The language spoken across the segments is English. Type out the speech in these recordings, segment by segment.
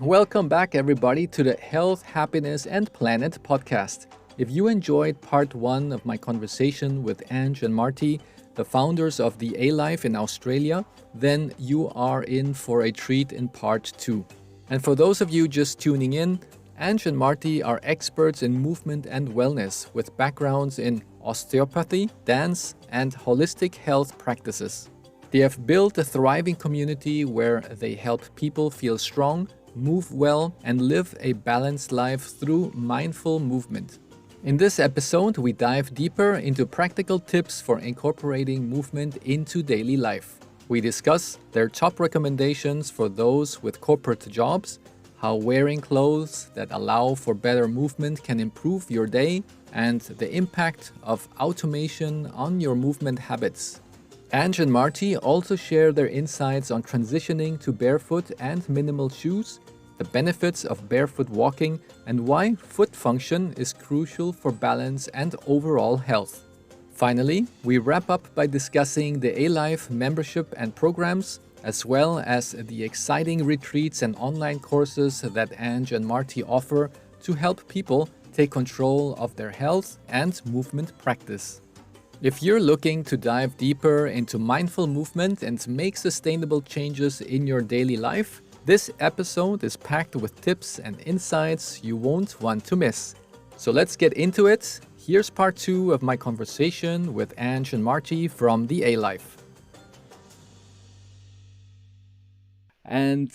Welcome back, everybody, to the Health, Happiness, and Planet podcast. If you enjoyed part one of my conversation with Ange and Marty, the founders of the A-Life in Australia, then you are in for a treat in part two. And for those of you just tuning in, Ange and Marty are experts in movement and wellness with backgrounds in osteopathy, dance, and holistic health practices. They have built a thriving community where they help people feel strong, move well, and live a balanced life through mindful movement. In this episode, we dive deeper into practical tips for incorporating movement into daily life. We discuss their top recommendations for those with corporate jobs, how wearing clothes that allow for better movement can improve your day, and the impact of automation on your movement habits. Ange and Marty also share their insights on transitioning to barefoot and minimal shoes, the benefits of barefoot walking, and why foot function is crucial for balance and overall health. Finally, we wrap up by discussing the A-Life membership and programs, as well as the exciting retreats and online courses that Ange and Marty offer to help people take control of their health and movement practice. If you're looking to dive deeper into mindful movement and make sustainable changes in your daily life, this episode is packed with tips and insights you won't want to miss. So let's get into it. Here's part two of my conversation with Ange and Marty from the A-Life. And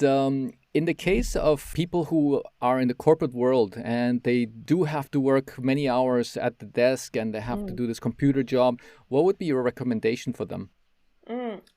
in the case of people who are in the corporate world and they do have to work many hours at the desk and they have to do this computer job, what would be your recommendation for them?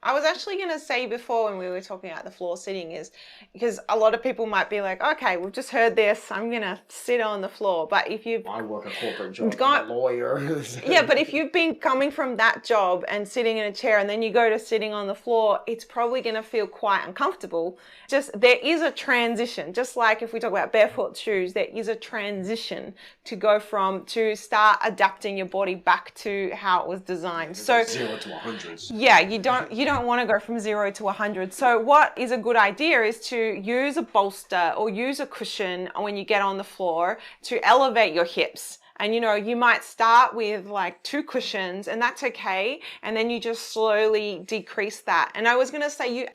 I was actually going to say before when we were talking about the floor sitting is because a lot of people might be like, okay, we've just heard this, I'm going to sit on the floor. But if you've I work a corporate job, I'm a lawyer. yeah, but if you've been coming from that job and sitting in a chair and then you go to sitting on the floor, it's probably going to feel quite uncomfortable. Just there is a transition, just like if we talk about barefoot shoes, there is a transition to go from to start adapting your body back to how it was designed. So 0 to 100. yeah, you don't want to go from 0 to 100. So what is a good idea is to use a bolster or use a cushion when you get on the floor to elevate your hips. And you might start with like 2 cushions and that's okay. And then you just slowly decrease that. And I was going to say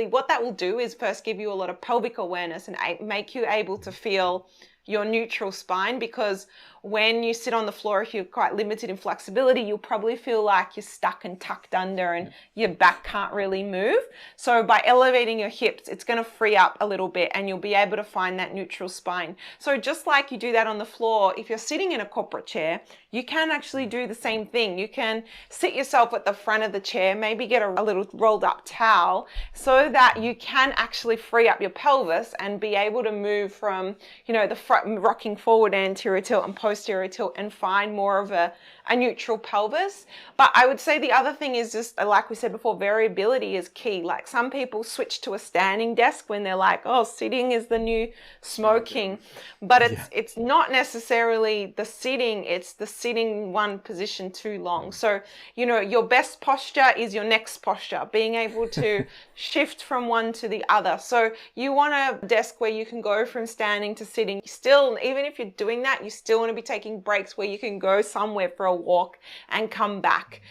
what that will do is first give you a lot of pelvic awareness and make you able to feel your neutral spine, because when you sit on the floor, if you're quite limited in flexibility, you'll probably feel like you're stuck and tucked under and your back can't really move. So by elevating your hips, it's going to free up a little bit and you'll be able to find that neutral spine. So just like you do that on the floor, if you're sitting in a corporate chair, you can actually do the same thing. You can sit yourself at the front of the chair, maybe get a little rolled up towel so that you can actually free up your pelvis and be able to move from, the front, rocking forward anterior tilt and posterior tilt and find more of a neutral pelvis. But I would say the other thing is just, like we said before, variability is key. Like some people switch to a standing desk when they're like, oh, sitting is the new smoking. But it's not necessarily the sitting, it's the sitting one position too long. So, your best posture is your next posture, being able to shift from one to the other. So you want a desk where you can go from standing to sitting. Still, even if you're doing that, you still want to be taking breaks where you can go somewhere for a walk and come back.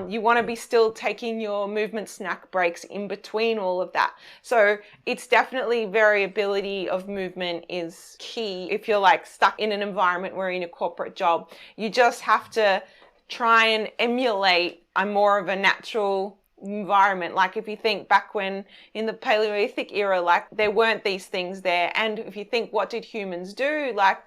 You want to be still taking your movement snack breaks in between all of that. So it's definitely variability of movement is key. If you're like stuck in an environment where you're in a corporate job, you just have to try and emulate a more of a natural environment. Like if you think back when in the Paleolithic era, like there weren't these things there. And if you think, what did humans do? Like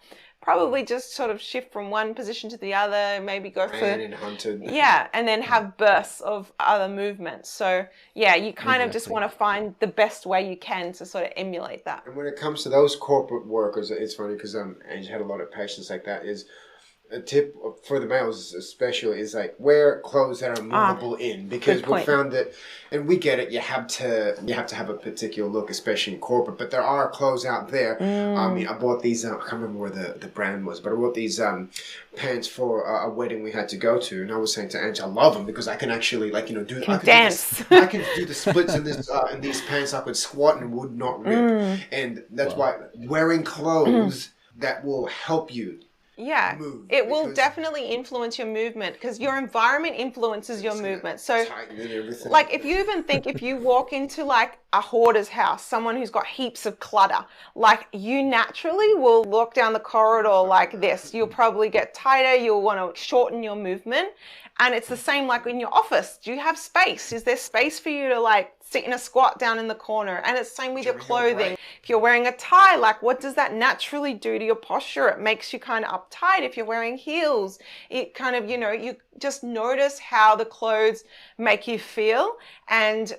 probably just sort of shift from one position to the other, maybe go and hunted. Yeah, and then have bursts of other movements. So yeah, you kind of just want to find the best way you can to sort of emulate that. And when it comes to those corporate workers, it's funny because Ange had a lot of patients like that, is a tip for the males especially is like wear clothes that are movable in, because we found that, and we get it, you have to have a particular look, especially in corporate, but there are clothes out there. I bought these, I can't remember where the brand was, but I bought these pants for a wedding we had to go to, and I was saying to Ange, I love them because I can actually dance. I can do the splits in this in these pants. I could squat and would not rip, and that's why wearing clothes that will help you. Yeah, it will definitely influence your movement because your environment influences your movement. So like if you even think if you walk into like a hoarder's house, someone who's got heaps of clutter, like you naturally will walk down the corridor like this. You'll probably get tighter. You'll want to shorten your movement. And it's the same like in your office. Do you have space? Is there space for you to like sit in a squat down in the corner? And it's the same with your clothing. If you're wearing a tie, like what does that naturally do to your posture? It makes you kind of uptight. If you're wearing heels, it kind of, you just notice how the clothes make you feel. And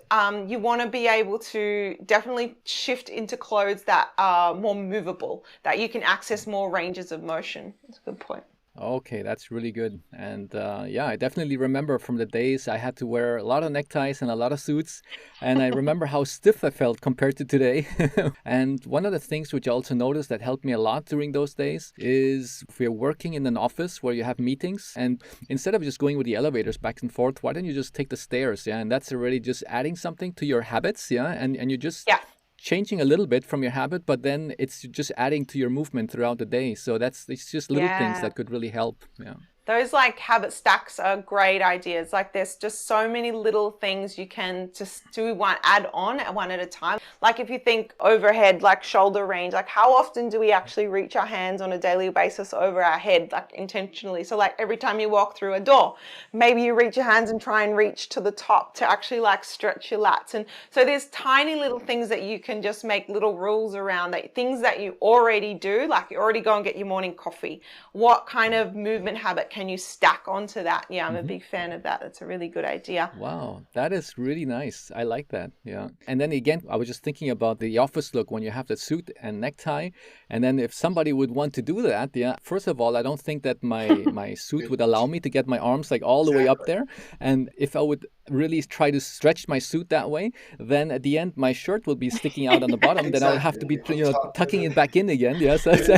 you want to be able to definitely shift into clothes that are more movable, that you can access more ranges of motion. That's a good point. Okay, that's really good. And yeah, I definitely remember from the days I had to wear a lot of neckties and a lot of suits. And I remember how stiff I felt compared to today. And one of the things which I also noticed that helped me a lot during those days is if you're working in an office where you have meetings, and instead of just going with the elevators back and forth, why don't you just take the stairs? Yeah, and that's already just adding something to your habits. Yeah, and you just changing a little bit from your habit, but then it's just adding to your movement throughout the day. So it's just little things that could really help. Yeah. Those like habit stacks are great ideas. Like there's just so many little things you can just do add on at one at a time. Like if you think overhead, like shoulder range, like how often do we actually reach our hands on a daily basis over our head, like intentionally? So like every time you walk through a door, maybe you reach your hands and try and reach to the top to actually like stretch your lats. And so there's tiny little things that you can just make little rules around, that things that you already do, like you already go and get your morning coffee. What kind of movement habit can you stack onto that? Yeah, I'm a big fan of that. That's a really good idea. Wow, that is really nice. I like that. Yeah. And then again, I was just thinking about the office look when you have the suit and necktie. And then if somebody would want to do that, yeah, first of all, I don't think that my suit would allow me to get my arms like all the way up there. And if I would really try to stretch my suit that way, then at the end my shirt will be sticking out on the bottom. Then I would have to be tucking it back in again. Yeah, so that's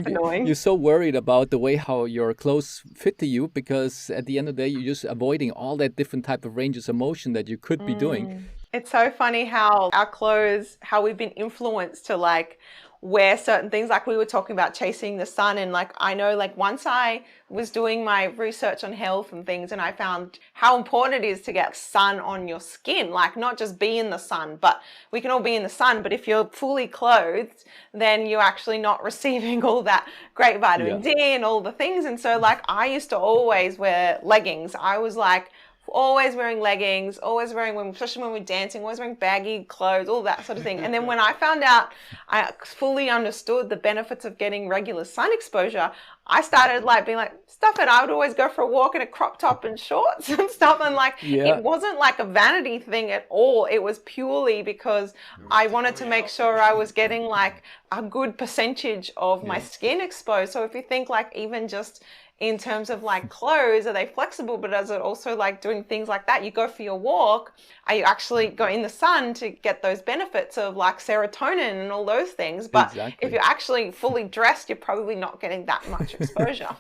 annoying. You're so worried about the way how your clothes fit to you, because at the end of the day you're just avoiding all that different type of ranges of motion that you could be doing. It's so funny how our clothes, how we've been influenced to like wear certain things. Like we were talking about chasing the sun, and like I know like once I was doing my research on health and things, and I found how important it is to get sun on your skin, like not just be in the sun, but we can all be in the sun, but if you're fully clothed, then you're actually not receiving all that great vitamin D and all the things. And so like I used to always wear leggings. I was like always wearing leggings, always wearing, especially when we're dancing, always wearing baggy clothes, all that sort of thing. And then when I found out, I fully understood the benefits of getting regular sun exposure, I started like being like, stuff it. I would always go for a walk in a crop top and shorts and stuff. And like, it wasn't like a vanity thing at all. It was purely because I wanted to make sure I was getting like a good percentage of my skin exposed. So if you think like even just in terms of like clothes, are they flexible, but is it also like doing things like that? You go for your walk, are you actually go in the sun to get those benefits of like serotonin and all those things? But if you're actually fully dressed, you're probably not getting that much exposure.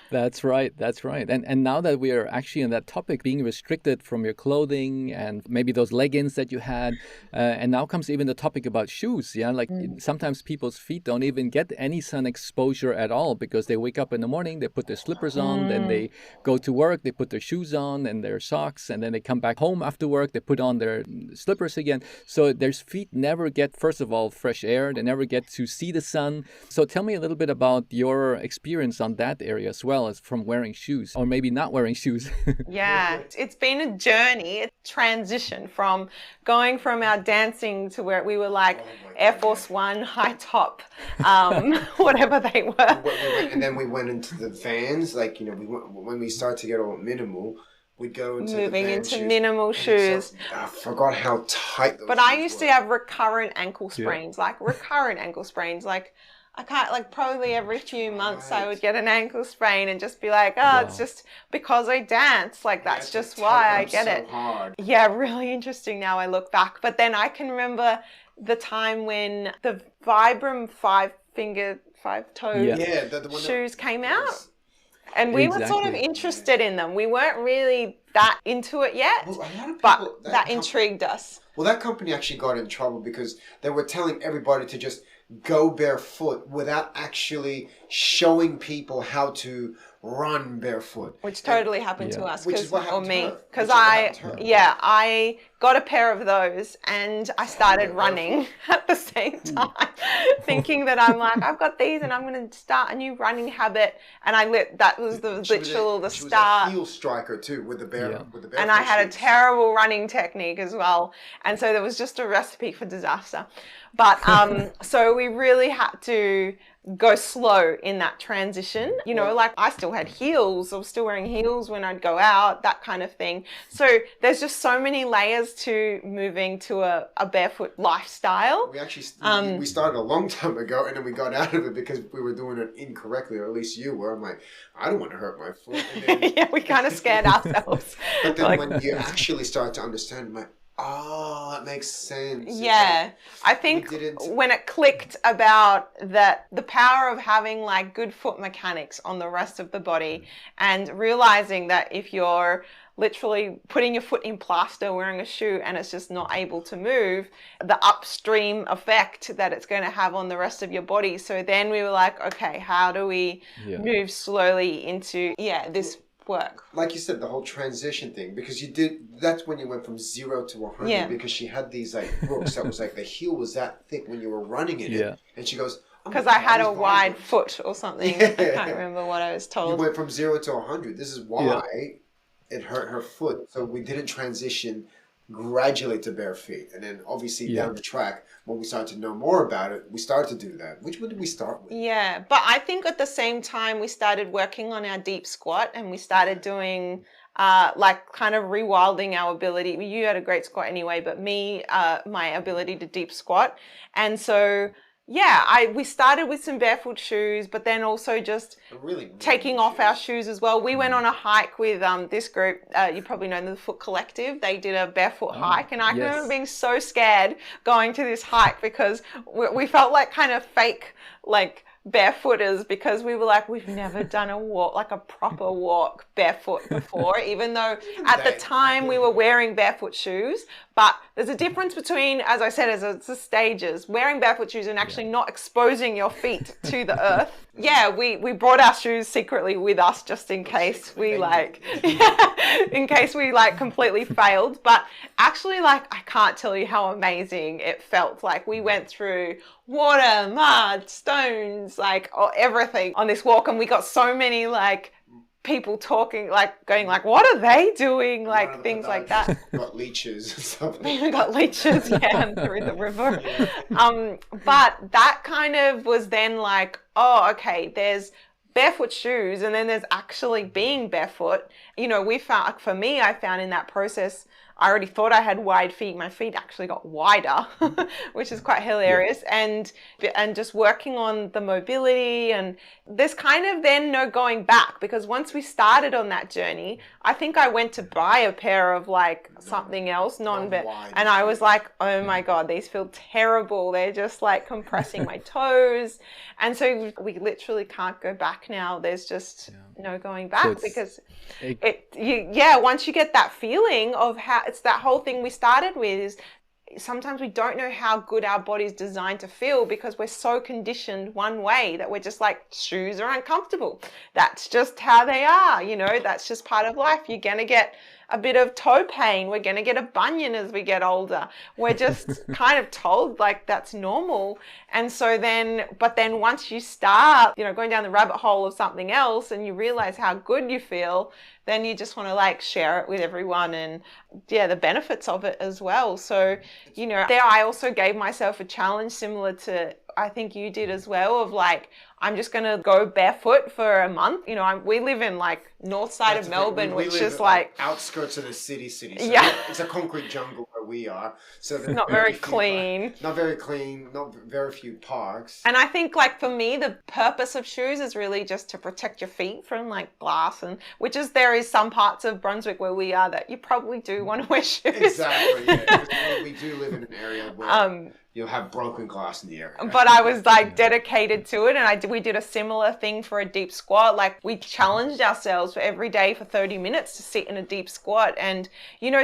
That's right. That's right. And now that we are actually on that topic, being restricted from your clothing and maybe those leggings that you had, and now comes even the topic about shoes. Yeah, like sometimes people's feet don't even get any sun exposure at all because they wake up in the morning, they put their slippers on, then they go to work, they put their shoes on and their socks, and then they come back home after work, they put on their slippers again. So their feet never get, first of all, fresh air. They never get to see the sun. So tell me a little bit about your experience on that area as well as from wearing shoes, or maybe not wearing shoes. Yeah, it's been a journey, a transition from going from our dancing to where we were like Air Force One, high top, whatever they were. And then we went into the Vans, like, when we started to get all minimal, we'd go into moving into minimal shoes. I forgot how tight those But I used to have recurrent ankle sprains, like I can't, like, probably every few months I would get an ankle sprain and just be like, oh, it's just because I dance. Like, that's just why I get it. Hard. Yeah, really interesting now I look back. But then I can remember the time when the Vibram five toe shoes came out. And we were sort of interested in them. We weren't really that into it yet, but that intrigued us. Well, that company actually got in trouble because they were telling everybody to just go barefoot without actually showing people how to run barefoot. Which totally happened to us, which is what happened or me. to her. Because I got a pair of those and I started running at the same time, thinking that I'm like, I've got these and I'm going to start a new running habit. And that was the start. She was a heel striker too with the barefoot and I had shoes. a terrible running technique as well. And so there was just a recipe for disaster. But so we really had to go slow in that transition. You know, like I still had heels. I was still wearing heels when I'd go out, that kind of thing. So there's just so many layers to moving to a barefoot lifestyle. We actually we started a long time ago, and then we got out of it because we were doing it incorrectly, or at least you were. I'm like, I don't want to hurt my foot. And then, yeah, we kind of scared ourselves. But then when you actually start to understand, I'm like, oh, that makes sense. Yeah. I think when it clicked about the power of having like good foot mechanics on the rest of the body, and realizing that if you're literally putting your foot in plaster, wearing a shoe, and it's just not able to move, the upstream effect that it's going to have on the rest of your body. So then we were like, okay, how do we move slowly into, this work? Like you said, the whole transition thing, because that's when you went from 0 to 100, because she had these like books that was like the heel was that thick when you were running in it. And she goes, because I had a wide foot or something. I can't remember what I was told. You went from 0 to 100. This is why it hurt her foot. So we didn't transition gradually to bare feet. And then obviously down the track, when we started to know more about it, we started to do that. Which one did we start with? Yeah, but I think at the same time we started working on our deep squat, and we started doing like kind of rewilding our ability. You had a great squat anyway, but me, my ability to deep squat. And so we started with some barefoot shoes, but then also just taking off our shoes as well. We went on a hike with this group. You probably know the Foot Collective. They did a barefoot hike, and I remember being so scared going to this hike because we felt like kind of fake, like barefooters, because we were like, we've never done a walk, like a proper walk barefoot before, even though at the time we were wearing barefoot shoes. But there's a difference between, as I said, it's the stages, wearing barefoot shoes and actually not exposing your feet to the earth. We brought our shoes secretly with us just in case we completely failed. But actually, like, I can't tell you how amazing it felt. Like, we went through water, mud, stones, like everything on this walk, and we got so many like people talking, like going like, what are they doing? Like things like that. Got leeches and stuff. We got leeches, and through the river. But that kind of was then like, oh, okay, there's barefoot shoes, and then there's actually being barefoot. You know, we found, for me, I found in that process, I already thought I had wide feet. My feet actually got wider, which is quite hilarious. And just working on the mobility, and there's kind of then no going back, because once we started on that journey, I think I went to buy a pair of like something else, and I was like, oh my God, these feel terrible. They're just like compressing my toes. And so we literally can't go back now. There's just no going back, so because once you get that feeling of how, it's that whole thing we started with, is sometimes we don't know how good our body's designed to feel, because we're so conditioned one way that we're just like, shoes are uncomfortable. That's just how they are. You know, that's just part of life. You're going to get a bit of toe pain. We're going to get a bunion as we get older. We're just kind of told like that's normal. And so but then once you start, you know, going down the rabbit hole of something else, and you realize how good you feel, then you just want to like share it with everyone, and the benefits of it as well. So, you know, there I also gave myself a challenge similar to, I think you did as well, of like, I'm just going to go barefoot for a month. You know, we live in like north side of Melbourne, which is like outskirts of the city. So it's a concrete jungle where we are. So there's not very clean. Not very clean, not very few parks. And I think like for me, the purpose of shoes is really just to protect your feet from like glass, and there is some parts of Brunswick where we are that you probably do want to wear shoes. Exactly, yeah. We do live in an area where you'll have broken glass in the area. But I was like dedicated to it, and we did a similar thing for a deep squat. Like we challenged ourselves for every day for 30 minutes to sit in a deep squat. And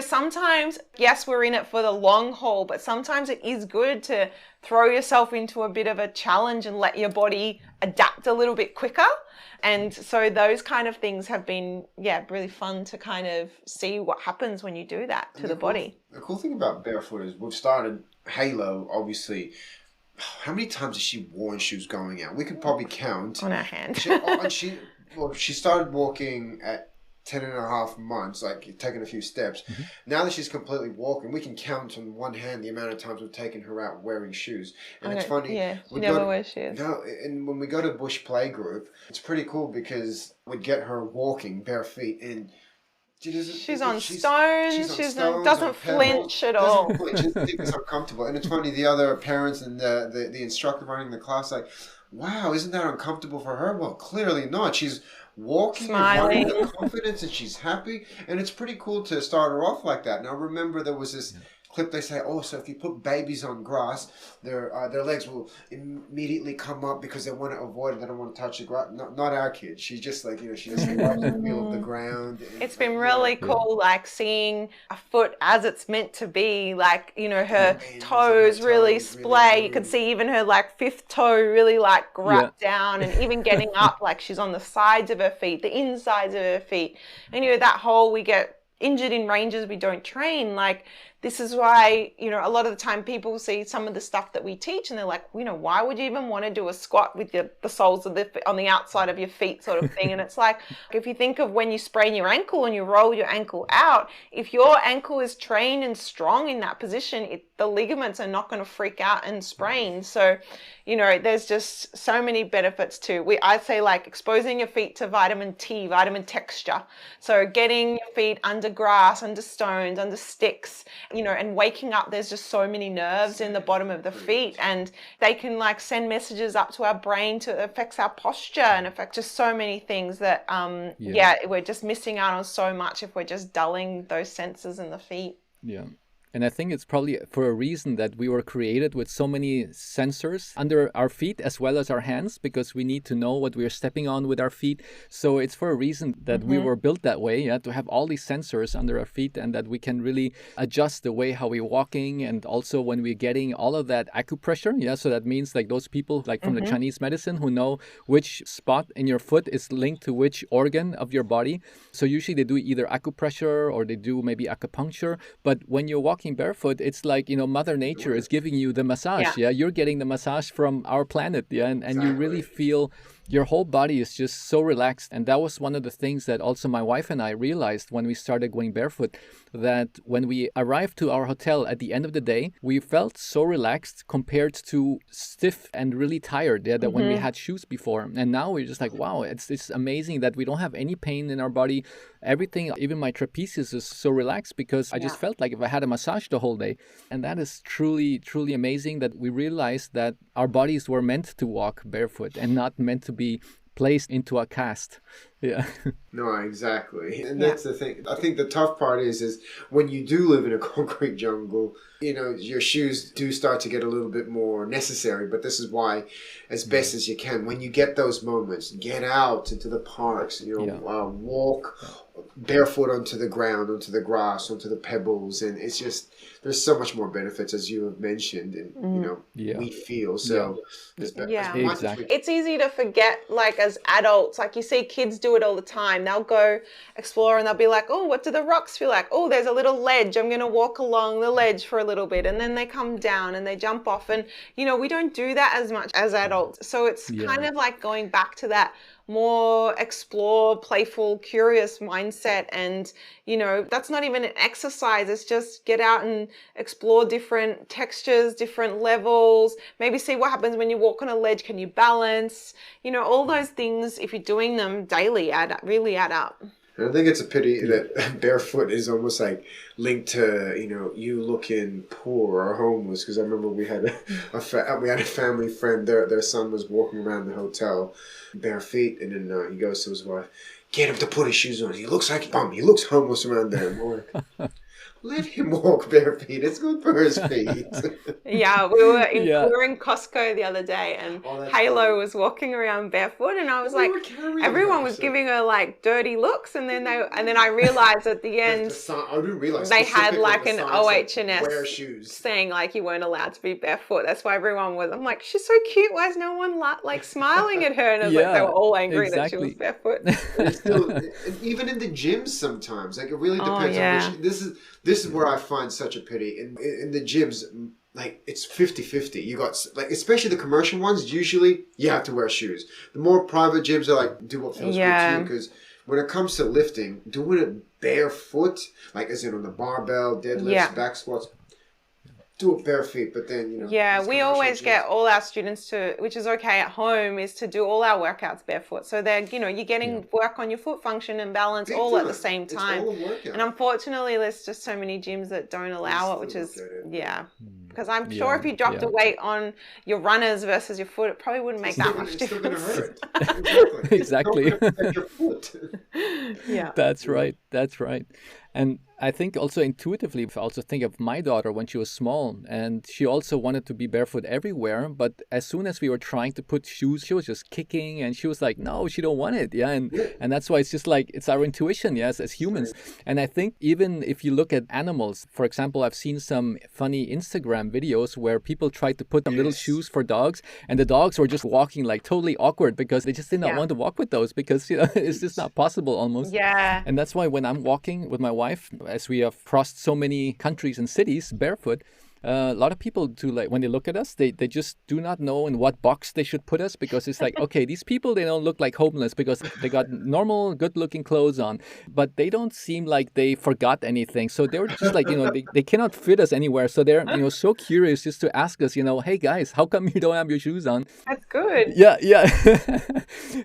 sometimes, yes, we're in it for the long haul, but sometimes it is good to throw yourself into a bit of a challenge and let your body adapt a little bit quicker. And so those kind of things have been, really fun to kind of see what happens when you do that to the body. The cool thing about Barefoot is we've started Halo, obviously. How many times has she worn shoes going out? We could probably count. On our hand. She started walking at 10 and a half months, like taking a few steps. Mm-hmm. Now that she's completely walking, we can count on one hand the amount of times we've taken her out wearing shoes. And it's funny. Yeah, she never wears shoes. No, and when we go to Bush Play Group, it's pretty cool because we'd get her walking bare feet and she's on stones. She doesn't flinch at all. It's uncomfortable. And it's funny, the other parents and the instructor running the class like, wow, isn't that uncomfortable for her? Well, clearly not. She's walking smiling and running with confidence and she's happy. And it's pretty cool to start her off like that. Now, remember there was this clip they say, so if you put babies on grass, their legs will immediately come up because they want to avoid it. They don't want to touch the grass. Not our kid. She's just like, she doesn't like the feel of the ground. It's been really cool, like seeing a foot as it's meant to be, like, her toes really splay. You could see even her like fifth toe really like grab down, and even getting up, like she's on the sides of her feet, the insides of her feet. And that whole, we get injured in ranges we don't train. Like, this is why, a lot of the time people see some of the stuff that we teach and they're like, why would you even want to do a squat with the soles of on the outside of your feet sort of thing? And it's like, if you think of when you sprain your ankle and you roll your ankle out, if your ankle is trained and strong in that position, the ligaments are not going to freak out and sprain. So, there's just so many benefits to, I say like exposing your feet to vitamin T, vitamin texture. So getting your feet under grass, under stones, under sticks, and waking up, there's just so many nerves in the bottom of the feet, and they can like send messages up to our brain to affects our posture and affect just so many things that, we're just missing out on so much if we're just dulling those senses in the feet. Yeah. And I think it's probably for a reason that we were created with so many sensors under our feet as well as our hands, because we need to know what we're stepping on with our feet. So it's for a reason that we were built that way, to have all these sensors under our feet, and that we can really adjust the way how we're walking, and also when we're getting all of that acupressure. So that means like those people like from the Chinese medicine who know which spot in your foot is linked to which organ of your body. So usually they do either acupressure or they do maybe acupuncture. But when you're walking barefoot, it's like, Mother Nature is giving you the massage. You're getting the massage from our planet. And you really feel your whole body is just so relaxed. And that was one of the things that also my wife and I realized when we started going barefoot, that when we arrived to our hotel at the end of the day, we felt so relaxed compared to stiff and really tired that when we had shoes before. And now we're just like, wow, it's amazing that we don't have any pain in our body. Everything, even my trapezius is so relaxed because I just felt like if I had a massage the whole day. And that is truly, truly amazing that we realized that our bodies were meant to walk barefoot and not meant to be placed into a cast. No, exactly. And that's the thing. I think the tough part is when you do live in a concrete jungle, your shoes do start to get a little bit more necessary. But this is why, as best as you can, when you get those moments, get out into the parks, walk barefoot onto the ground, onto the grass, onto the pebbles. And it's just, there's so much more benefits, as you have mentioned, and, we feel. So, exactly. It's easy to forget, like as adults, like you see kids do it all the time. They'll go explore and they'll be like, oh, what do the rocks feel like? Oh, there's a little ledge. I'm going to walk along the ledge for a little bit. And then they come down and they jump off. And, we don't do that as much as adults. So it's kind of like going back to that more explore, playful, curious mindset. And, that's not even an exercise. It's just get out and explore different textures, different levels, maybe see what happens when you walk on a ledge. Can you balance? All those things, if you're doing them daily, really add up. And I think it's a pity that barefoot is almost like linked to, you looking poor or homeless. Because I remember we had a family friend. Their son was walking around the hotel bare feet, and then he goes to his wife, "Get him to put his shoes on. He looks like a bum. He looks homeless around there." And we're like, let him walk bare feet. It's good for his feet. Yeah, we were in Costco the other day, and Halo was walking around barefoot, and I was like, everyone was giving her like dirty looks, and then I realized at the end I didn't realize they had like an OH&S wear shoes saying like you weren't allowed to be barefoot. That's why everyone was. I'm like, she's so cute. Why is no one like smiling at her? And I was like, they were all angry that she was barefoot. Even in the gyms sometimes, like it really depends on which. This is where I find such a pity. In the gyms, like it's 50-50. You got like, especially the commercial ones, usually you have to wear shoes. The more private gyms are like, do what feels good to you. Because when it comes to lifting, doing it barefoot, like as in on the barbell, deadlifts, back squats, do it bare feet, but then, we always get all our students to, which is okay at home, is to do all our workouts barefoot. So they're, you're getting work on your foot function and balance all at the same time. It's all a workout. And unfortunately, there's just so many gyms that don't allow it, which is, because I'm sure if you dropped a weight on your runners versus your foot, it probably wouldn't make that much difference. It's still going to hurt. Exactly. Your foot. That's right. And I think also intuitively, I also think of my daughter when she was small, and she also wanted to be barefoot everywhere. But as soon as we were trying to put shoes, she was just kicking, and she was like, no, she don't want it. And that's why it's just like, it's our intuition, yes, as humans. And I think even if you look at animals, for example, I've seen some funny Instagram videos where people tried to put some little shoes for dogs, and the dogs were just walking like totally awkward because they just did not want to walk with those because it's just not possible almost. Yeah. And that's why when I'm walking with my wife, as we have crossed so many countries and cities barefoot, a lot of people do, like when they look at us, they just do not know in what box they should put us, because it's like, okay, these people, they don't look like homeless because they got normal good looking clothes on, but they don't seem like they forgot anything. So they're just like, they cannot fit us anywhere. So they're, so curious just to ask us, hey guys, how come you don't have your shoes on? That's good. Yeah.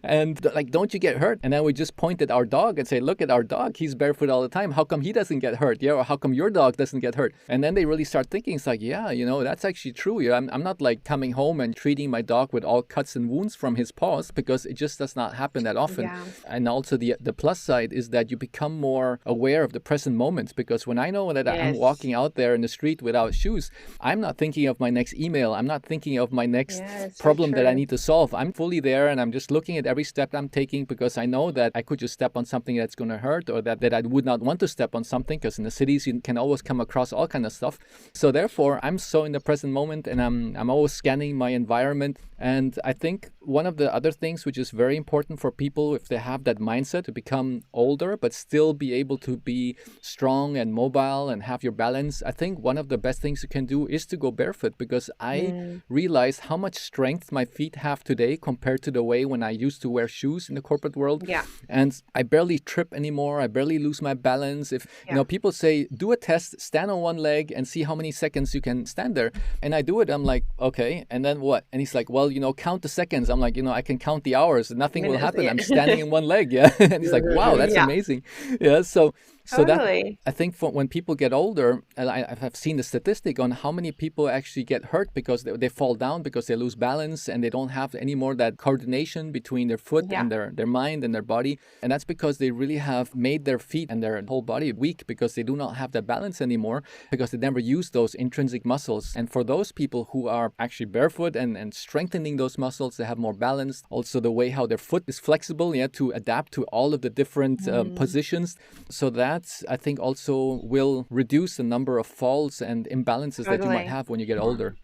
And like, don't you get hurt? And then we just point at our dog and say, look at our dog. He's barefoot all the time. How come he doesn't get hurt? Yeah. Or how come your dog doesn't get hurt? And then they really start thinking, it's like, yeah, that's actually true. Yeah, I'm not like coming home and treating my dog with all cuts and wounds from his paws, because it just does not happen that often. Yeah. And also the plus side is that you become more aware of the present moment, because when I know that I'm walking out there in the street without shoes, I'm not thinking of my next email. I'm not thinking of my next problem that I need to solve. I'm fully there, and I'm just looking at every step I'm taking, because I know that I could just step on something that's going to hurt, or that I would not want to step on something, because in the cities you can always come across all kind of stuff. So therefore, I'm so in the present moment, and I'm always scanning my environment. And I think one of the other things which is very important for people, if they have that mindset to become older but still be able to be strong and mobile and have your balance, I think one of the best things you can do is to go barefoot, because I realized how much strength my feet have today compared to the way when I used to wear shoes in the corporate world. Yeah. And I barely trip anymore. I barely lose my balance. If people say, do a test, stand on one leg and see how many seconds you can stand there. And I do it. I'm like, okay. And then what? And he's like, well, count the seconds. I'm like, I can count the hours. Nothing will happen. I'm standing in one leg. Yeah. And he's like, wow, that's amazing. Yeah. So Totally. that, I think when people get older, and I have seen the statistic on how many people actually get hurt because they fall down, because they lose balance and they don't have any more that coordination between their foot and their mind and their body. And that's because they really have made their feet and their whole body weak, because they do not have that balance anymore, because they never use those intrinsic muscles. And for those people who are actually barefoot and strengthening those muscles, they have more balance. Also the way how their foot is flexible, to adapt to all of the different positions. So that, I think, also will reduce the number of falls and imbalances that you might have when you get older.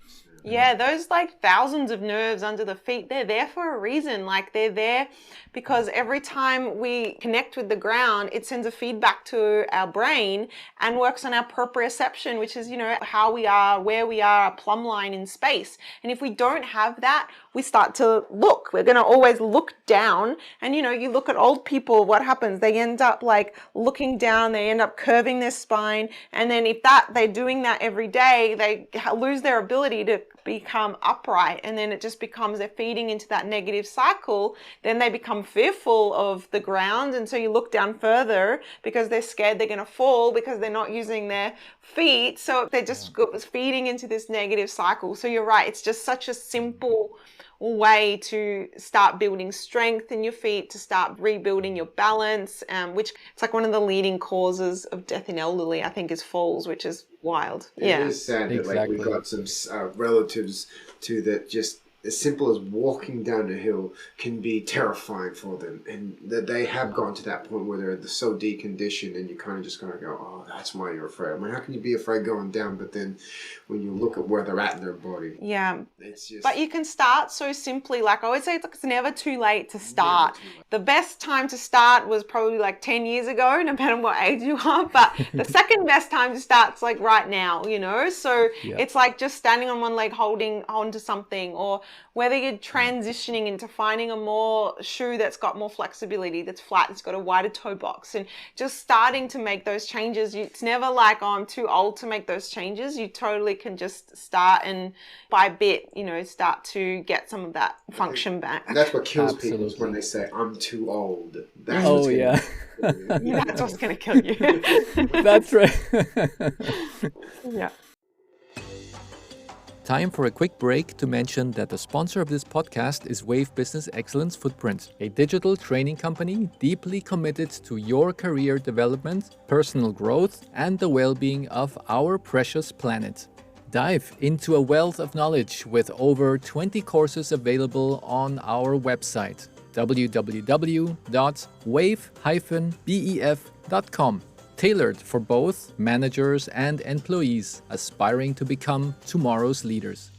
Yeah, those like thousands of nerves under the feet, they're there for a reason. Like they're there because every time we connect with the ground, it sends a feedback to our brain and works on our proprioception, which is, how we are, where we are, a plumb line in space. And if we don't have that, we start to look. We're going to always look down. And, you look at old people, what happens? They end up like looking down, they end up curving their spine. And then if they're doing that every day, they lose their ability to become upright, and then it just becomes they're feeding into that negative cycle. Then they become fearful of the ground, and so you look down further because they're scared they're going to fall because they're not using their feet. So they're just feeding into this negative cycle. So you're right, it's just such a simple way to start building strength in your feet, to start rebuilding your balance, which it's like one of the leading causes of death in elderly, I think, is falls, which is wild. It is sad that like we've got some relatives too that just as simple as walking down a hill can be terrifying for them, and that they have gone to that point where they're so deconditioned, and you kind of just gotta go, oh, that's why you're afraid. I mean, how can you be afraid going down? But then when you look at where they're at in their body, it's just. But you can start so simply. Like I always say, it's never too late to start. The best time to start was probably like 10 years ago, no matter what age you are. But the second best time to start is like right now, you know. So it's like just standing on one leg, holding on to something, or whether you're transitioning into finding a more shoe that's got more flexibility, that's flat, it's got a wider toe box, and just starting to make those changes. It's never like, oh, I'm too old to make those changes. You totally can just start and by bit, you know, start to get some of that function back. That's what kills people is when they say, I'm too old. That's That's what's going to kill you. That's right. Yeah. Time for a quick break to mention that the sponsor of this podcast is Wave Business Excellence Footprint, a digital training company deeply committed to your career development, personal growth, and the well-being of our precious planet. Dive into a wealth of knowledge with over 20 courses available on our website, www.wave-bef.com. Tailored for both managers and employees aspiring to become tomorrow's leaders.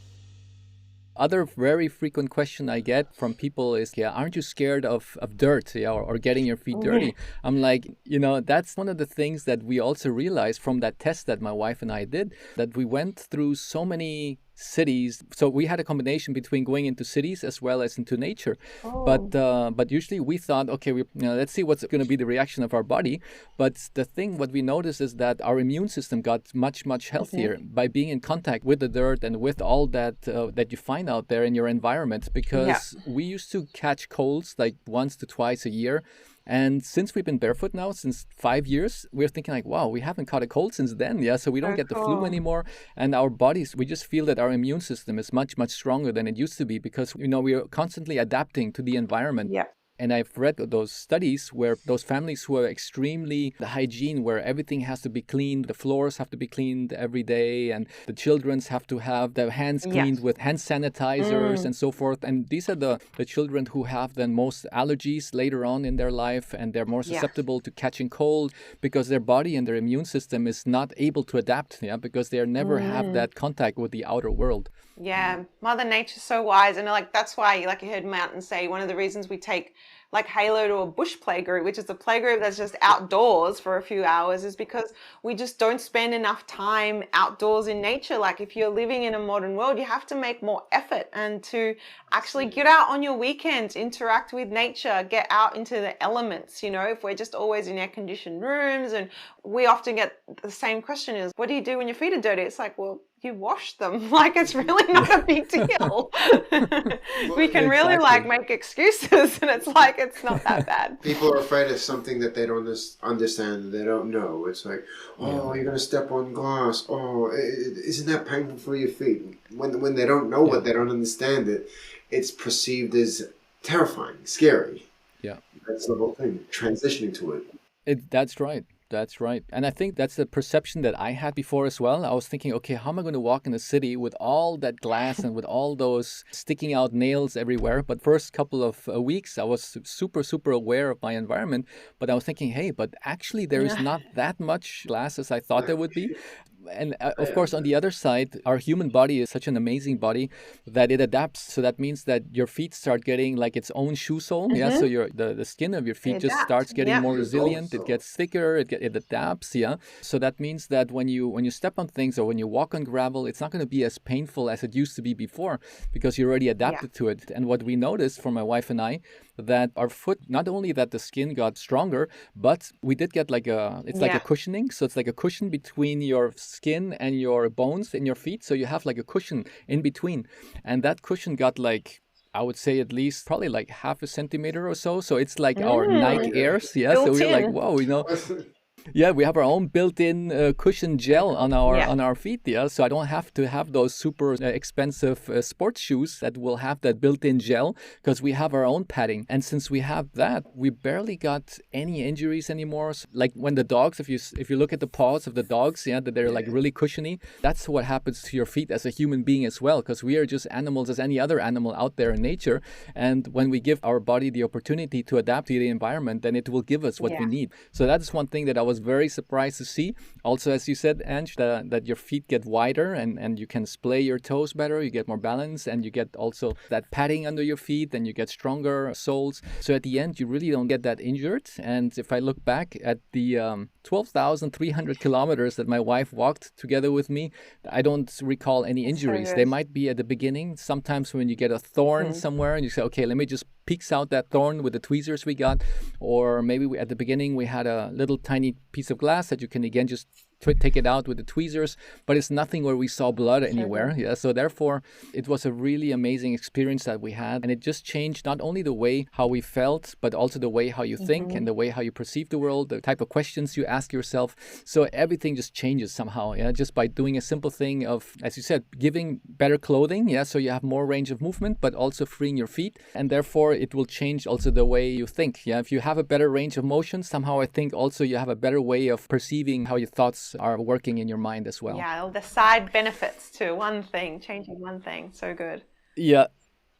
Other very frequent question I get from people is, aren't you scared of dirt, or getting your feet dirty? I'm like, that's one of the things that we also realized from that test that my wife and I did, that we went through so many cities. So we had a combination between going into cities as well as into nature. But usually we thought, okay, let's see what's going to be the reaction of our body. But what we noticed is that our immune system got much, much healthier by being in contact with the dirt and with all that that you find out there in your environment. Because we used to catch colds like once to twice a year. And since we've been barefoot now, since 5 years, we're thinking like, wow, we haven't caught a cold since then. So we don't get the flu anymore. And our bodies, we just feel that our immune system is much, much stronger than it used to be because, we are constantly adapting to the environment. And I've read those studies where those families who are extremely the hygiene, where everything has to be cleaned, the floors have to be cleaned every day, and the children's have to have their hands cleaned with hand sanitizers and so forth. And these are the children who have the most allergies later on in their life, and they're more susceptible to catching cold because their body and their immune system is not able to adapt, because they never have that contact with the outer world. Yeah, Mother Nature's so wise. And that's why, like you heard Mountain say, one of the reasons we take like Halo to a bush playgroup, which is a playgroup that's just outdoors for a few hours, is because we just don't spend enough time outdoors in nature. Like if you're living in a modern world, you have to make more effort and to actually get out on your weekends, interact with nature, get out into the elements. If we're just always in air-conditioned rooms, and we often get the same question is, what do you do when your feet are dirty? It's like, well, you wash them. Like it's really not a big deal. We can really make excuses, and it's like it's not that bad. People are afraid of something that they don't understand, they don't know. It's like, you're gonna step on glass. Oh, isn't that painful for your feet? When they don't know what, they don't understand it, it's perceived as terrifying, scary. Yeah, that's the whole thing. Transitioning to it. That's right. That's right. And I think that's the perception that I had before as well. I was thinking, okay, how am I going to walk in the city with all that glass and with all those sticking out nails everywhere? But first couple of weeks, I was super, super aware of my environment. But I was thinking, hey, but actually there is not that much glass as I thought there would be. And of course, on the other side, our human body is such an amazing body that it adapts. So that means that your feet start getting like its own shoe sole. So the skin of your feet just starts getting more resilient. It gets thicker. It adapts. So that means that when you step on things or when you walk on gravel, it's not going to be as painful as it used to be before because you're already adapted to it. And what we noticed for my wife and I, that our foot, not only that the skin got stronger, but we did get like a cushioning. So it's like a cushion between your skin and your bones in your feet. So you have like a cushion in between. And that cushion got like, I would say at least probably like half a centimeter or so. So it's like our Nike Airs. Yeah. So Built we're like, in. whoa, yeah, we have our own built-in cushion gel on our feet. Yeah, so I don't have to have those super expensive sports shoes that will have that built-in gel because we have our own padding. And since we have that, we barely got any injuries anymore. So, like when the dogs, if you look at the paws of the dogs, yeah, that they're like really cushiony. That's what happens to your feet as a human being as well, because we are just animals as any other animal out there in nature. And when we give our body the opportunity to adapt to the environment, then it will give us what we need. So that's one thing that I was very surprised to see. Also, as you said, Ange, that your feet get wider and you can splay your toes better, you get more balance, and you get also that padding under your feet, and you get stronger soles. So at the end, you really don't get that injured. And if I look back at the 12,300 kilometers that my wife walked together with me, I don't recall any injuries. They might be at the beginning. Sometimes when you get a thorn somewhere and you say, okay, let me just peeks out that thorn with the tweezers we got, or maybe at the beginning we had a little tiny piece of glass that you can again just take it out with the tweezers, but it's nothing where we saw blood anywhere. Yeah, so therefore it was a really amazing experience that we had, and it just changed not only the way how we felt, but also the way how you think and the way how you perceive the world, the type of questions you ask yourself. So everything just changes somehow, yeah, just by doing a simple thing of, as you said, giving better clothing, yeah, so you have more range of movement, but also freeing your feet, and therefore it will change also the way you think. Yeah, if you have a better range of motion, somehow I think also you have a better way of perceiving how your thoughts are working in your mind as well. Yeah, the side benefits to changing one thing. So good. Yeah,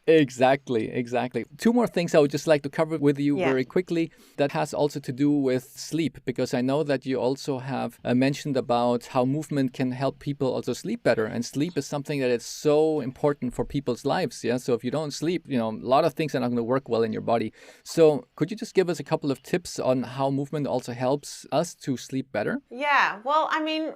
exactly. Two more things I would just like to cover with you very quickly. That has also to do with sleep, because I know that you also have mentioned about how movement can help people also sleep better. And sleep is something that is so important for people's lives. Yeah. So if you don't sleep, a lot of things are not going to work well in your body. So could you just give us a couple of tips on how movement also helps us to sleep better? Yeah. Well, I mean,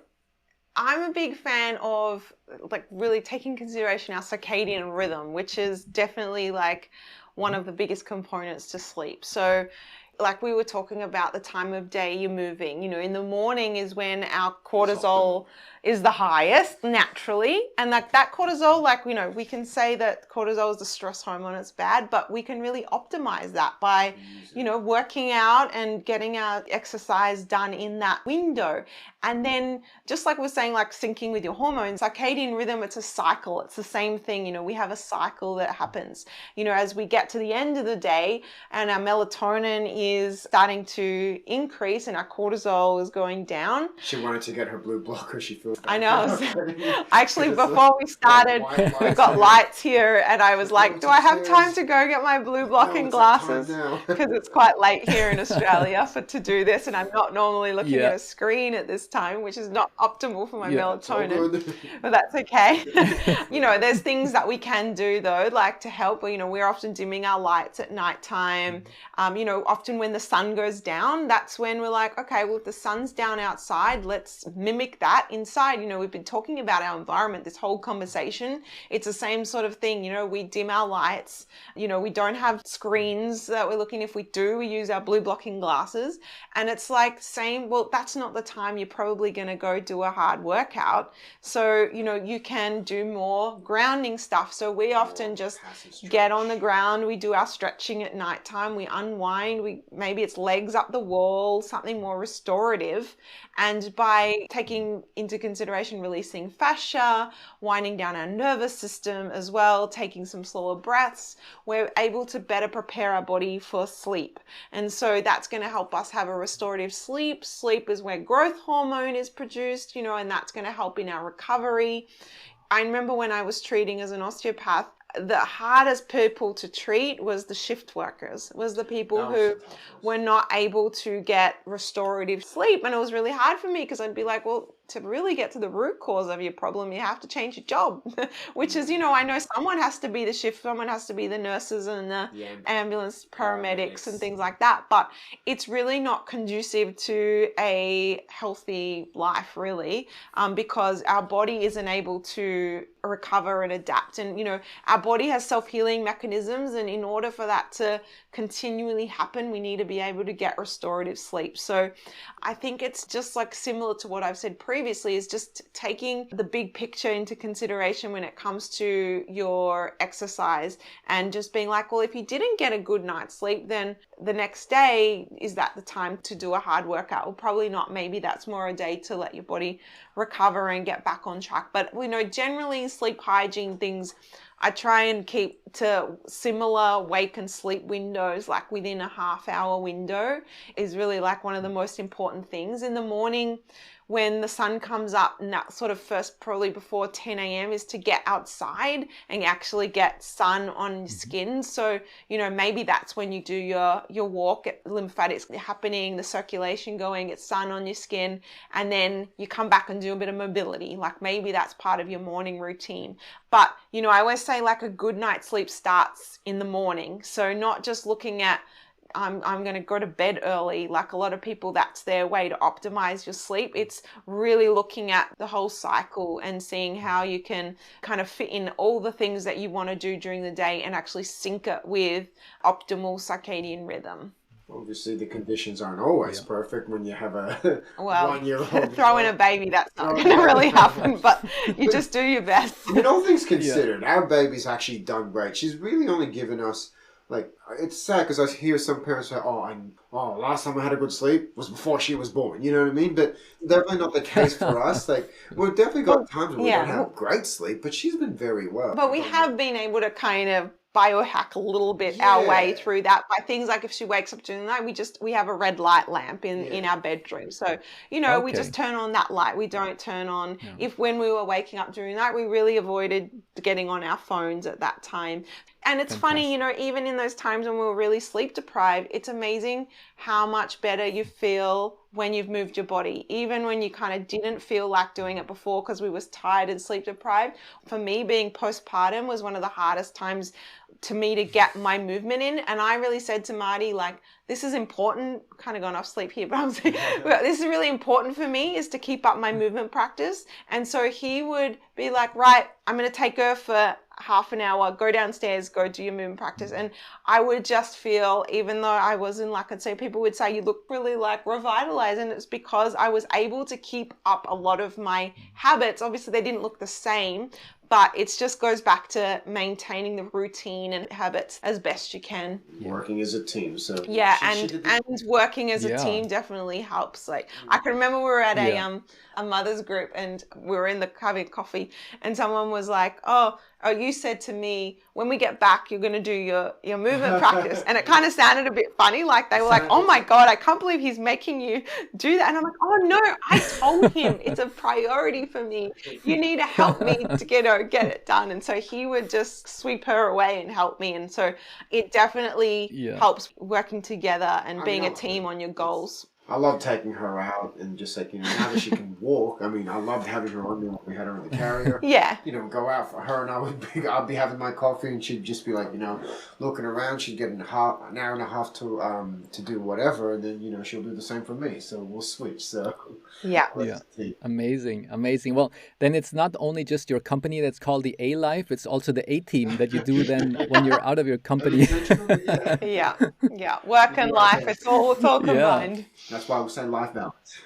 I'm a big fan of like really taking consideration our circadian rhythm, which is definitely like one of the biggest components to sleep. So like we were talking about the time of day you're moving, in the morning is when our cortisol is the highest naturally. And like that cortisol, like, we can say that cortisol is the stress hormone, it's bad, but we can really optimize that by, working out and getting our exercise done in that window. And then just like we're saying, like syncing with your hormones, circadian rhythm, it's a cycle. It's the same thing. We have a cycle that happens, as we get to the end of the day and our melatonin is starting to increase and our cortisol is going down. She wanted to get her blue blocker. She feels I know. Actually, before we started, we've got lights here, and I was like, do I have time to go get my blue blocking glasses? Because it's quite late here in Australia to do this, and I'm not normally looking at a screen at this time, which is not optimal for my melatonin, but that's okay. There's things that we can do, though, like to help. We're often dimming our lights at nighttime. Often when the sun goes down, that's when we're like, okay, well, if the sun's down outside, let's mimic that inside. We've been talking about our environment, this whole conversation. It's the same sort of thing. We dim our lights. We don't have screens that we're looking. If we do, we use our blue blocking glasses. And it's like saying, well, that's not the time you're probably going to go do a hard workout. So, you can do more grounding stuff. So we often just get on the ground. We do our stretching at nighttime. We unwind. Maybe it's legs up the wall, something more restorative. And by taking into consideration releasing fascia, winding down our nervous system as well, taking some slower breaths, we're able to better prepare our body for sleep. And so that's going to help us have a restorative sleep. Sleep is where growth hormone is produced, and that's going to help in our recovery. I remember when I was treating as an osteopath, the hardest people to treat was the shift workers, was the people who were not able to get restorative sleep. And it was really hard for me because I'd be like, well, to really get to the root cause of your problem, you have to change your job, which is, I know someone has to be the shift, someone has to be the nurses and the ambulance paramedics and things like that. But it's really not conducive to a healthy life, really, because our body isn't able to recover and adapt. And, our body has self-healing mechanisms. And in order for that to continually happen, we need to be able to get restorative sleep. So I think it's just like similar to what I've said previously, is just taking the big picture into consideration when it comes to your exercise, and just being like, well, if you didn't get a good night's sleep, then the next day, is that the time to do a hard workout? Well, probably not. Maybe that's more a day to let your body recover and get back on track. But generally sleep hygiene things, I try and keep to similar wake and sleep windows, like within a half-hour window is really like one of the most important things. In the morning, when the sun comes up, and that sort of first, probably before 10 a.m. is to get outside and actually get sun on your skin. So, maybe that's when you do your walk, lymphatics happening, the circulation going, it's sun on your skin, and then you come back and do a bit of mobility. Like maybe that's part of your morning routine. But, I always say like a good night's sleep starts in the morning. So not just looking at I'm going to go to bed early. Like a lot of people, that's their way to optimize your sleep. It's really looking at the whole cycle and seeing how you can kind of fit in all the things that you want to do during the day and actually sync it with optimal circadian rhythm. Obviously, the conditions aren't always perfect when you have a 1-year-old. Throw in a baby, that's not going to really happen, but you just do your best. All things considered, our baby's actually done great. She's really only given us, like, it's sad because I hear some parents say, last time I had a good sleep was before she was born. You know what I mean? But definitely not the case for us. Like, we've definitely got times when we don't have great sleep, but she's been very well. But we have been able to kind of biohack a little bit our way through that by things like if she wakes up during the night, we have a red light lamp in our bedroom. So, we just turn on that light. We don't turn on, if when we were waking up during the night, we really avoided getting on our phones at that time. And it's funny, even in those times when we were really sleep deprived, it's amazing how much better you feel when you've moved your body, even when you kind of didn't feel like doing it before because we was tired and sleep deprived. For me, being postpartum was one of the hardest times to me to get my movement in. And I really said to Marty, like, this is important, kind of gone off sleep here, but I'm saying, this is really important for me, is to keep up my movement practice. And so he would be like, right, I'm going to take her for half an hour, go downstairs, go do your movement practice. And I would just feel, even though I wasn't, like I'd say, people would say, you look really like revitalized. And it's because I was able to keep up a lot of my habits. Obviously they didn't look the same, but it just goes back to maintaining the routine and habits as best you can. Working as a team. So and working as a team definitely helps. Like I can remember we were at a mother's group and we were having coffee and someone was like, oh, you said to me, when we get back, you're going to do your movement practice. And it kind of sounded a bit funny. Like they were like, oh my God, I can't believe he's making you do that. And I'm like, oh no, I told him it's a priority for me. You need to help me to get it done. And so he would just sweep her away and help me. And so it definitely helps working together and being a team on your goals. I love taking her out and just like, now that she can walk, I mean, I loved having her on me when we had her in the carrier. Go out for her and I'd be having my coffee and she'd just be like, looking around. She'd get an hour and a half to do whatever. And then, she'll do the same for me. So we'll switch. So Amazing. Well, then it's not only just your company that's called the A Life, it's also the A Team that you do then when you're out of your company. Work and life, it's all combined. That's why we say life balance.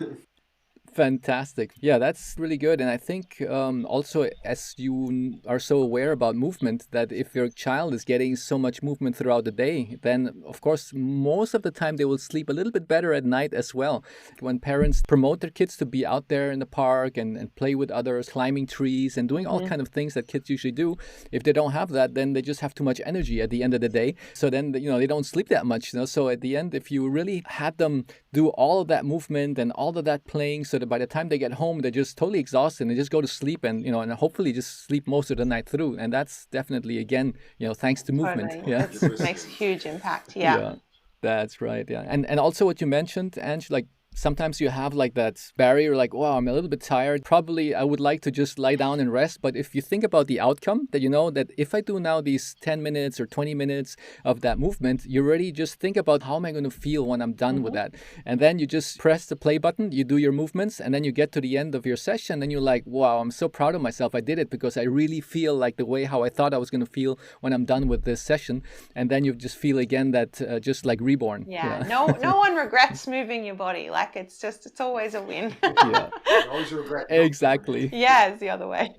Fantastic. Yeah, that's really good. And I think also, as you are so aware about movement, that if your child is getting so much movement throughout the day, then of course, most of the time they will sleep a little bit better at night as well. When parents promote their kids to be out there in the park and play with others, climbing trees and doing all kind of things that kids usually do, if they don't have that, then they just have too much energy at the end of the day. So then, they don't sleep that much. So at the end, if you really had them do all of that movement and all of that playing, so that by the time they get home, they're just totally exhausted and they just go to sleep and, and hopefully just sleep most of the night through. And that's definitely, again, thanks to movement. Totally. Yeah. It makes a huge impact. Yeah. That's right. Yeah. And also what you mentioned, Ange, like sometimes you have like that barrier, like, wow, I'm a little bit tired. Probably I would like to just lie down and rest. But if you think about the outcome, that you know that if I do now these 10 minutes or 20 minutes of that movement, you already just think about how am I going to feel when I'm done with that. And then you just press the play button, you do your movements, and then you get to the end of your session and you're like, wow, I'm so proud of myself. I did it because I really feel like the way how I thought I was going to feel when I'm done with this session. And then you just feel again that just like reborn. Yeah. No one regrets moving your body. Like it's always a win. Yeah. Always regret. Exactly. Yeah, it's the other way.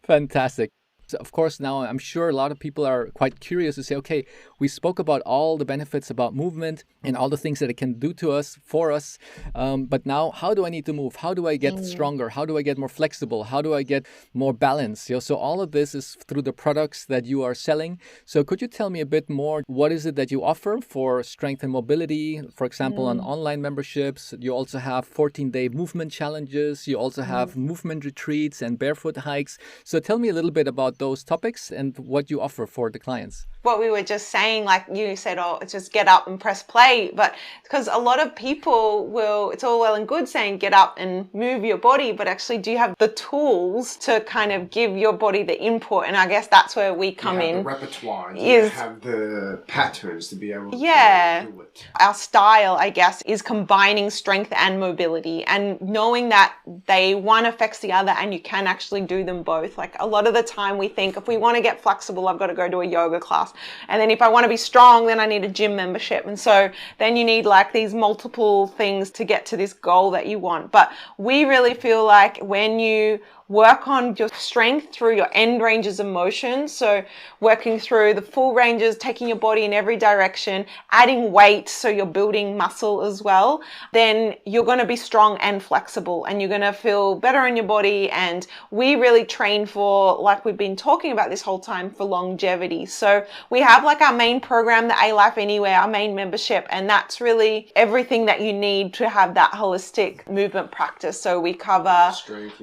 Fantastic. So of course, now I'm sure a lot of people are quite curious to say, okay, we spoke about all the benefits about movement and all the things that it can do to us, for us. But now, how do I need to move? How do I get stronger? How do I get more flexible? How do I get more balance? So all of this is through the products that you are selling. So could you tell me a bit more? What is it that you offer for strength and mobility? For example, on online memberships, you also have 14-day movement challenges. You also have movement retreats and barefoot hikes. So tell me a little bit about those topics and what you offer for the clients. What we were just saying, like you said, oh, just get up and press play. But because a lot of people will, it's all well and good saying get up and move your body, but actually do you have the tools to kind of give your body the input? And I guess that's where we come in. The repertoire, you have the patterns to be able to do it. Our style, I guess, is combining strength and mobility and knowing that one affects the other and you can actually do them both. Like a lot of the time we think if we want to get flexible, I've got to go to a yoga class. And then if I want to be strong, then I need a gym membership. And so then you need like these multiple things to get to this goal that you want. But we really feel like when you work on your strength through your end ranges of motion. So working through the full ranges, taking your body in every direction, adding weight so you're building muscle as well, then you're going to be strong and flexible and you're going to feel better in your body. And we really train for, like we've been talking about this whole time, for longevity. So we have like our main program, the A-Life Anywhere, our main membership, and that's really everything that you need to have that holistic movement practice. So we cover strength,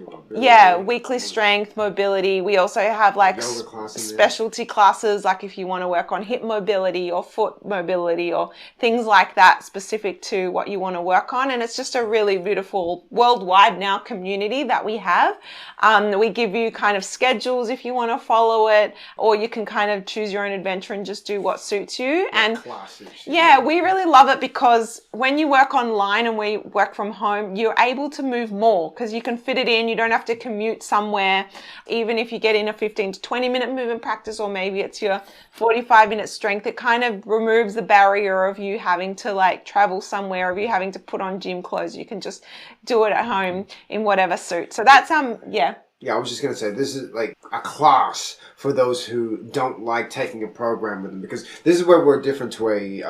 weekly strength, mobility. We also have like specialty classes, like if you want to work on hip mobility or foot mobility or things like that specific to what you want to work on. And it's just a really beautiful worldwide now community that we have. We give you kind of schedules if you want to follow it, or you can kind of choose your own adventure and just do what suits you. And we really love it because when you work online and we work from home, you're able to move more because you can fit it in. You don't have to commute somewhere. Even if you get in a 15 to 20 minute movement practice, or maybe it's your 45-minute strength, it kind of removes the barrier of you having to like travel somewhere, of you having to put on gym clothes. You can just do it at home in whatever suit. So that's Yeah, I was just going to say, this is like a class for those who don't like taking a program with them, because this is where we're different to a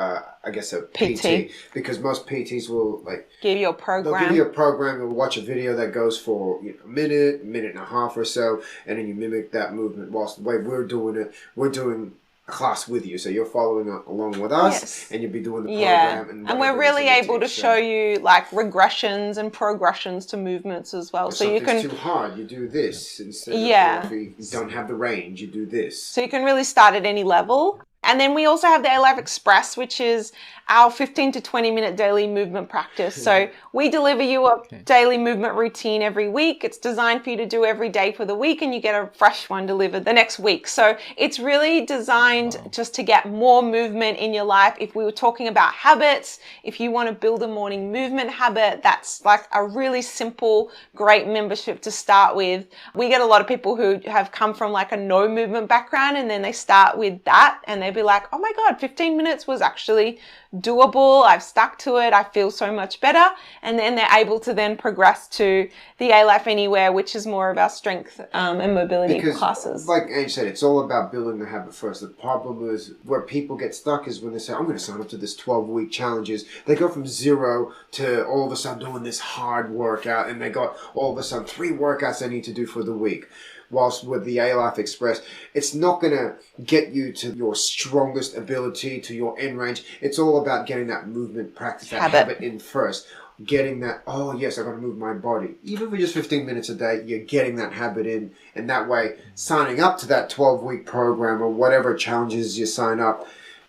PT. Because most PTs will like give you a program. They'll give you a program, you'll watch a video that goes for a minute and a half or so, and then you mimic that movement. Whilst the way we're doing it, we're doing a class with you, so you're following along with us, and you'll be doing the program. And we're really able to show you like regressions and progressions to movements as well. So you can. If something's too hard, you do this instead. If you don't have the range, you do this. So you can really start at any level. And then we also have the A-Life Express, which is our 15 to 20 minute daily movement practice. So we deliver you a daily movement routine every week. It's designed for you to do every day for the week, and you get a fresh one delivered the next week. So it's really designed just to get more movement in your life. If we were talking about habits, if you want to build a morning movement habit, that's like a really simple, great membership to start with. We get a lot of people who have come from like a no movement background, and then they start with that and they'd be like, oh my God, 15 minutes was actually doable. I've stuck to it. I feel so much better. And then they're able to then progress to the A-Life Anywhere, which is more of our strength and mobility classes. Like Ange said, it's all about building the habit first. The problem is where people get stuck is when they say, I'm going to sign up to this 12-week challenges. They go from 0 to all of a sudden doing this hard workout, and they got all of a sudden 3 workouts they need to do for the week. Whilst with the A-Life Express, it's not going to get you to your strongest ability, to your end range. It's all about getting that movement practice, that habit in first. Getting that, oh yes, I've got to move my body. Even for just 15 minutes a day, you're getting that habit in. And that way, signing up to that 12-week program or whatever challenges you sign up,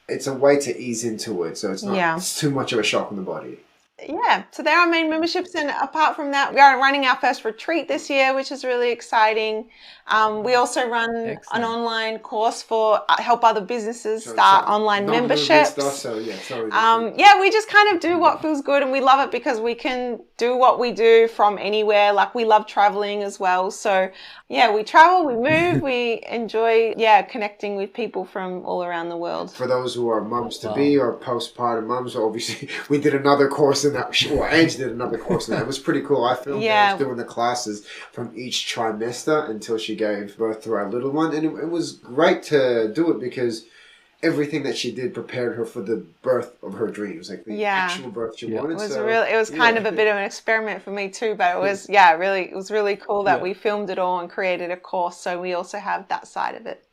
it's a way to ease into it, so it's not it's too much of a shock on the body. Yeah, so they're our main memberships, and apart from that, we are running our first retreat this year, which is really exciting. We also run an online course for help other businesses start online memberships. Stuff, so we just kind of do what feels good, and we love it because we can do what we do from anywhere. Like, we love traveling as well, so we travel, we move, we enjoy connecting with people from all around the world. For those who are mums to be or postpartum mums, obviously we did another course in that. Well, Ange did another course in that. It was pretty cool. I filmed Ange doing the classes from each trimester until she gave birth to our little one, and it was great to do it because everything that she did prepared her for the birth of her dreams, like the actual birth she wanted. It was kind of a bit of an experiment for me too, but it was it was really cool that we filmed it all and created a course, so we also have that side of it.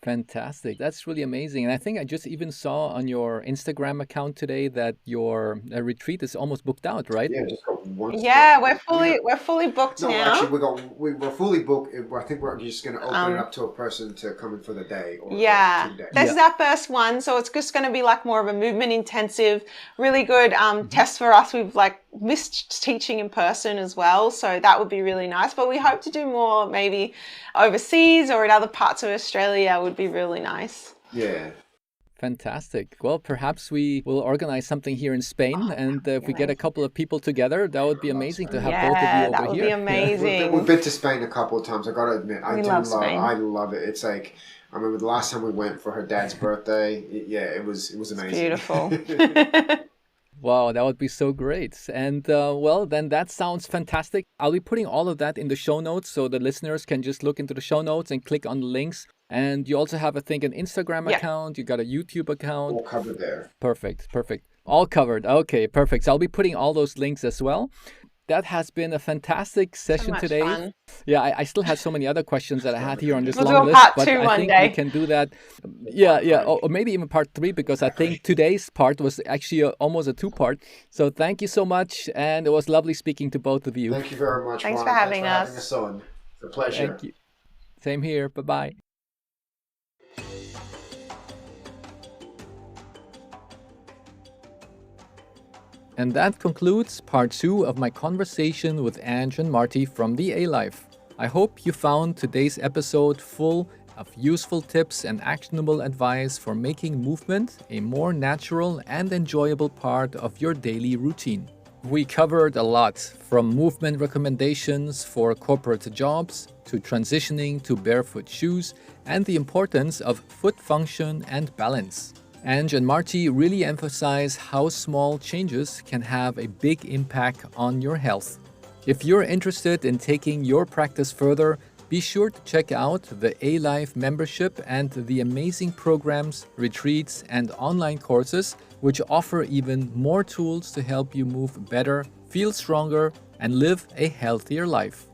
Fantastic. That's really amazing. And I think I just even saw on your Instagram account today that your retreat is almost booked out, right? Yeah, just got one. Yeah, we're fully booked now. Actually, we're fully booked. I think we're just going to open it up to a person to come in for the day or 2 days. This is our first one, so it's just going to be like more of a movement intensive, really good test for us. We've missed teaching in person as well, so that would be really nice. But we hope to do more maybe overseas or in other parts of Australia. Would be really nice. Yeah. Fantastic. Well, perhaps we will organize something here in Spain, and if we get a couple of people together, that would be amazing to have both of you over here. That would be amazing. We've been to Spain a couple of times. I got to admit, I love it. It's like, I remember the last time we went for her dad's birthday. It was amazing. It's beautiful. Wow, that would be so great. And then that sounds fantastic. I'll be putting all of that in the show notes so the listeners can just look into the show notes and click on the links. And you also have, I think, an Instagram account. You got a YouTube account. All covered there. Perfect. All covered. Okay, perfect. So I'll be putting all those links as well. That has been a fantastic session today. Fun. Yeah, I still have so many other questions that I had here on this long do list, part but two I think day. we can do that. Yeah, or maybe even part 3, because I think today's part was actually almost a 2-part. So thank you so much, and it was lovely speaking to both of you. Thank you very much. Thanks Juan. for having us. us on. It's a pleasure. Thank you. Same here. Bye-bye. And that concludes part 2 of my conversation with Ange and Marty from the A-Life. I hope you found today's episode full of useful tips and actionable advice for making movement a more natural and enjoyable part of your daily routine. We covered a lot, from movement recommendations for corporate jobs to transitioning to barefoot shoes and the importance of foot function and balance. Ange and Marty really emphasize how small changes can have a big impact on your health. If you're interested in taking your practice further, be sure to check out the A-Life membership and the amazing programs, retreats, and online courses, which offer even more tools to help you move better, feel stronger, and live a healthier life.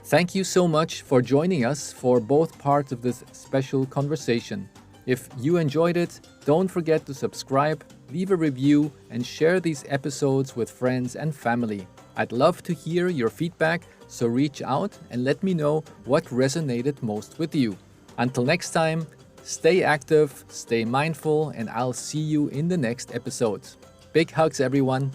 Thank you so much for joining us for both parts of this special conversation. If you enjoyed it, don't forget to subscribe, leave a review, and share these episodes with friends and family. I'd love to hear your feedback, so reach out and let me know what resonated most with you. Until next time, stay active, stay mindful, and I'll see you in the next episode. Big hugs, everyone.